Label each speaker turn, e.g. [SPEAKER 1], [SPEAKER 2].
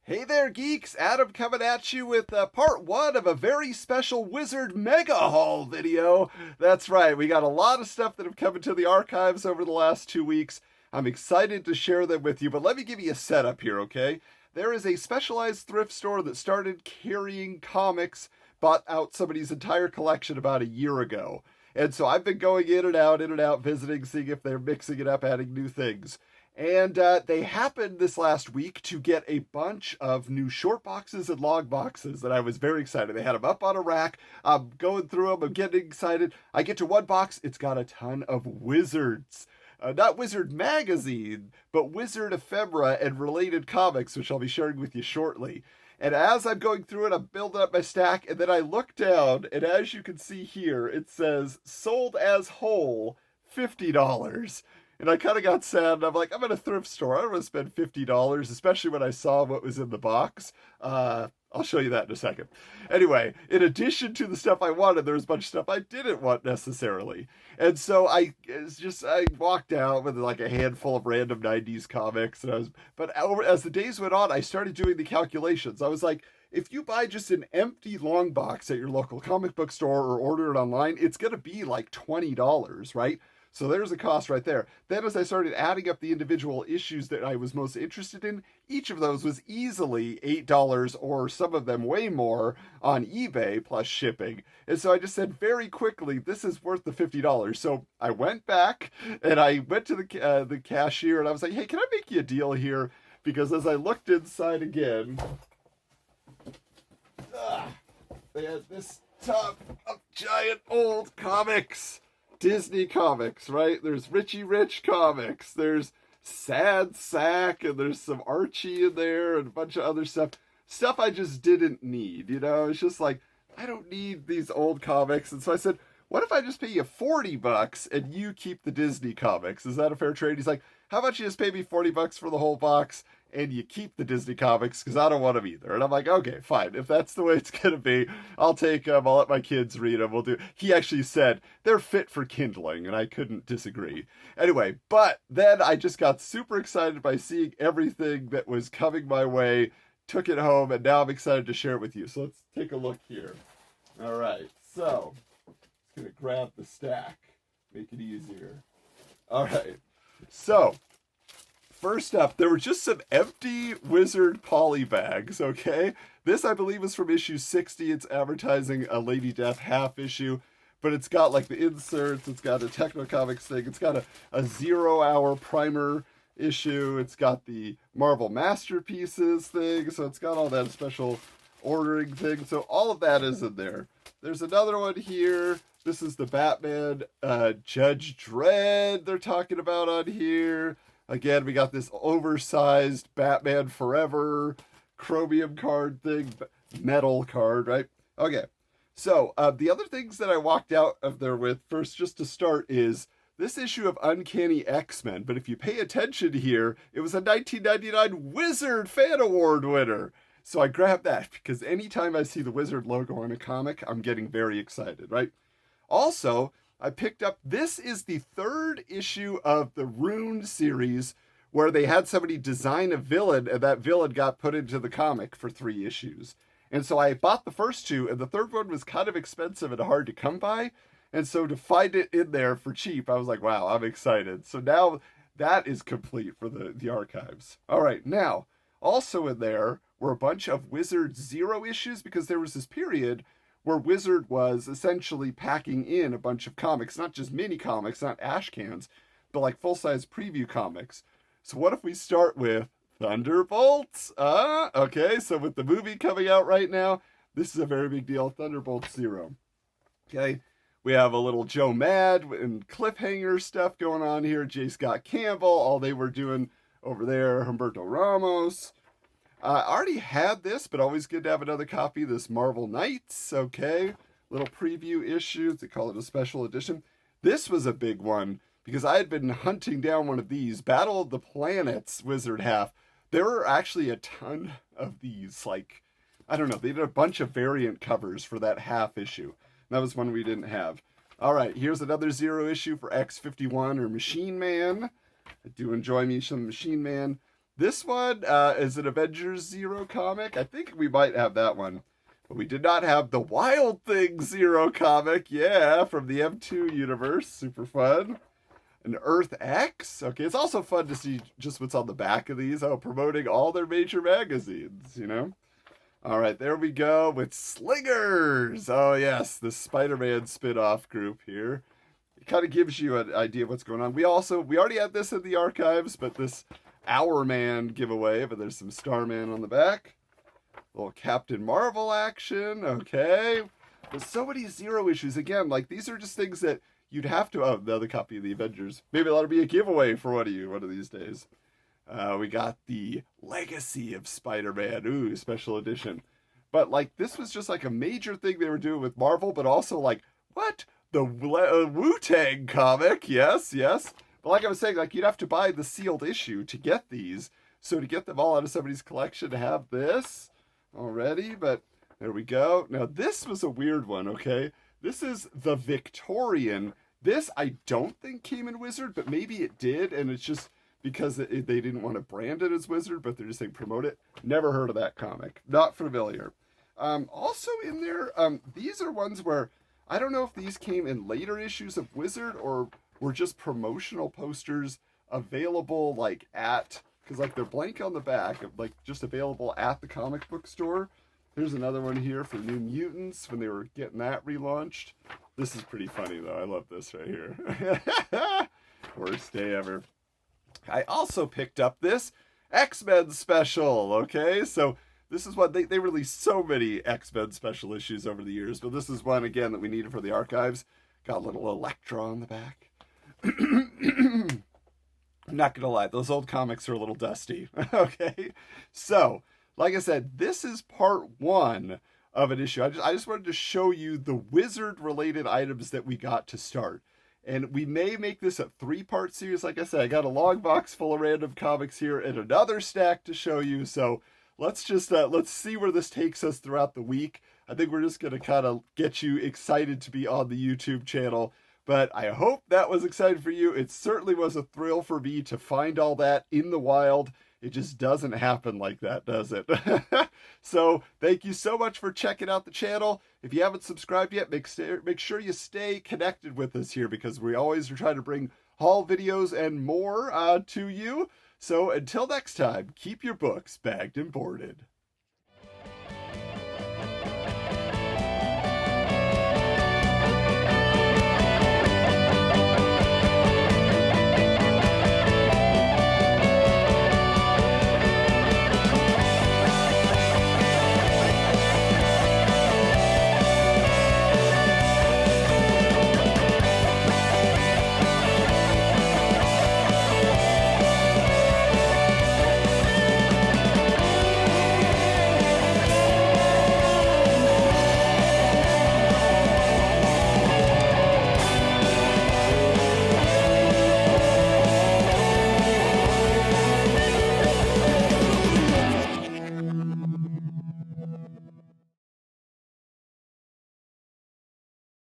[SPEAKER 1] Hey there, geeks! Adam coming at you with part one of a very special Wizard Mega Haul video. That's right, we got a lot of stuff that have come into the archives over the last 2 weeks. I'm excited to share them with you, but let me give you a setup here, okay? There is a specialized thrift store that started carrying comics, bought out somebody's entire collection about a year ago. And so I've been going in and out, visiting, seeing if they're mixing it up, adding new things. And they happened this last week to get a bunch of new short boxes and long boxes that I was very excited. They had them up on a rack. I'm going through them. I'm getting excited. I get to one box. It's got a ton of Wizards. Not Wizard Magazine, but Wizard Ephemera and related comics, which I'll be sharing with you shortly. And as I'm going through it, I'm building up my stack, and then I look down, and as you can see here, it says, sold as whole, $50. And I kind of got sad, and I'm like, I'm at a thrift store. I don't want to spend $50, especially when I saw what was in the box. I'll show you that in a second. Anyway, in addition to the stuff I wanted, there was a bunch of stuff I didn't want necessarily. And so I walked out with like a handful of random 90s comics. But as the days went on, I started doing the calculations. I was like, if you buy just an empty long box at your local comic book store or order it online, it's going to be like $20, right? So there's a cost right there. Then as I started adding up the individual issues that I was most interested in, each of those was easily $8 or some of them way more on eBay plus shipping. And so I just said very quickly, this is worth the $50. So I went back and I went to the cashier and I was like, hey, can I make you a deal here? Because as I looked inside again, they had this tub of giant old comics. Disney comics, right? There's Richie Rich comics, there's Sad Sack, and there's some Archie in there, and a bunch of other stuff. Stuff I just didn't need, you know? It's just like, I don't need these old comics. And so I said, what if I just pay you $40 and you keep the Disney comics? Is that a fair trade? He's like, how about you just pay me $40 for the whole box and you keep the Disney comics because I don't want them either. And I'm like, okay, fine. If that's the way it's going to be, I'll take them. I'll let my kids read them. We'll do. He actually said they're fit for kindling, and I couldn't disagree. Anyway, but then I just got super excited by seeing everything that was coming my way, took it home, and now I'm excited to share it with you. So let's take a look here. All right, so I'm going to grab the stack, make it easier. All right, so first up, there were just some empty Wizard poly bags, okay? This, I believe, is from issue 60. It's advertising a Lady Death half issue, but it's got, like, the inserts. It's got a Techno-Comics thing. It's got a 0-hour primer issue. It's got the Marvel Masterpieces thing, so it's got all that special ordering thing. So all of that is in there. There's another one here. This is the Batman Judge Dredd they're talking about on here. Again, we got this oversized Batman Forever chromium card thing, metal card, right? Okay, so the other things that I walked out of there with, first, just to start, is this issue of Uncanny X-Men. But if you pay attention here, it was a 1999 Wizard Fan Award winner. So I grabbed that because anytime I see the Wizard logo on a comic, I'm getting very excited, right? Also, I picked up, this is the third issue of the Rune series where they had somebody design a villain and that villain got put into the comic for 3 issues. And so I bought the first 2 and the third one was kind of expensive and hard to come by. And so to find it in there for cheap, I was like, wow, I'm excited. So now that is complete for the archives. All right, now, also in there were a bunch of Wizard Zero issues because there was this period where Wizard was essentially packing in a bunch of comics, not just mini comics, not ash cans, but like full-size preview comics. So what if we start with Thunderbolts? Okay, so with the movie coming out right now, this is a very big deal, Thunderbolts Zero. Okay, we have a little Joe Mad and cliffhanger stuff going on here, J. Scott Campbell, all they were doing over there, Humberto Ramos. I already had this, but always good to have another copy. This Marvel Knights, okay. Little preview issues. They call it a special edition. This was a big one because I had been hunting down one of these. Battle of the Planets Wizard half. There were actually a ton of these. Like, I don't know. They did a bunch of variant covers for that half issue. That was one we didn't have. All right, here's another Zero issue for X-51 or Machine Man. I do enjoy me some Machine Man. This one is an Avengers Zero comic. I think we might have that one. But we did not have the Wild Thing Zero comic. Yeah, from the M2 universe. Super fun. An Earth X. Okay, it's also fun to see just what's on the back of these. Oh, promoting all their major magazines, you know? All right, there we go with Slingers. Oh, yes, the Spider-Man spin-off group here. It kind of gives you an idea of what's going on. We already had this in the archives, but this Our Man giveaway, but there's some Starman on the back. A little Captain Marvel action, okay. There's so many Zero issues. Again, like, these are just things that you'd have to... Oh, another copy of the Avengers. Maybe that'll be a giveaway for one of you one of these days. We got the Legacy of Spider-Man. Ooh, special edition. But, like, this was just, like, a major thing they were doing with Marvel, but also, like, what? The Wu-Tang comic? Yes, yes. But like I was saying, like, you'd have to buy the sealed issue to get these. So to get them all out of somebody's collection, to have this already, but there we go. Now, this was a weird one, okay? This is the Victorian. This, I don't think came in Wizard, but maybe it did, and it's just... because they didn't want to brand it as Wizard, but they're just saying promote it. Never heard of that comic. Not familiar. Also in there, these are ones where I don't know if these came in later issues of Wizard or were just promotional posters available like at, because like they're blank on the back, like just available at the comic book store. Here's another one here for New Mutants when they were getting that relaunched. This is pretty funny though. I love this right here. Worst day ever. I also picked up this X-Men special, okay? So this is what they released so many X-Men special issues over the years, but this is one, again, that we needed for the archives. Got a little Elektra on the back. I'm not going to lie, those old comics are a little dusty, okay? So, like I said, this is part one of an issue. I just wanted to show you the Wizard-related items that we got to start. And we may make this a 3-part series. Like I said, I got a long box full of random comics here and another stack to show you. So let's just, let's see where this takes us throughout the week. I think we're just going to kind of get you excited to be on the YouTube channel. But I hope that was exciting for you. It certainly was a thrill for me to find all that in the wild. It just doesn't happen like that, does it? So thank you so much for checking out the channel. If you haven't subscribed yet, make sure you stay connected with us here because we always are trying to bring haul videos and more to you. So until next time, keep your books bagged and boarded.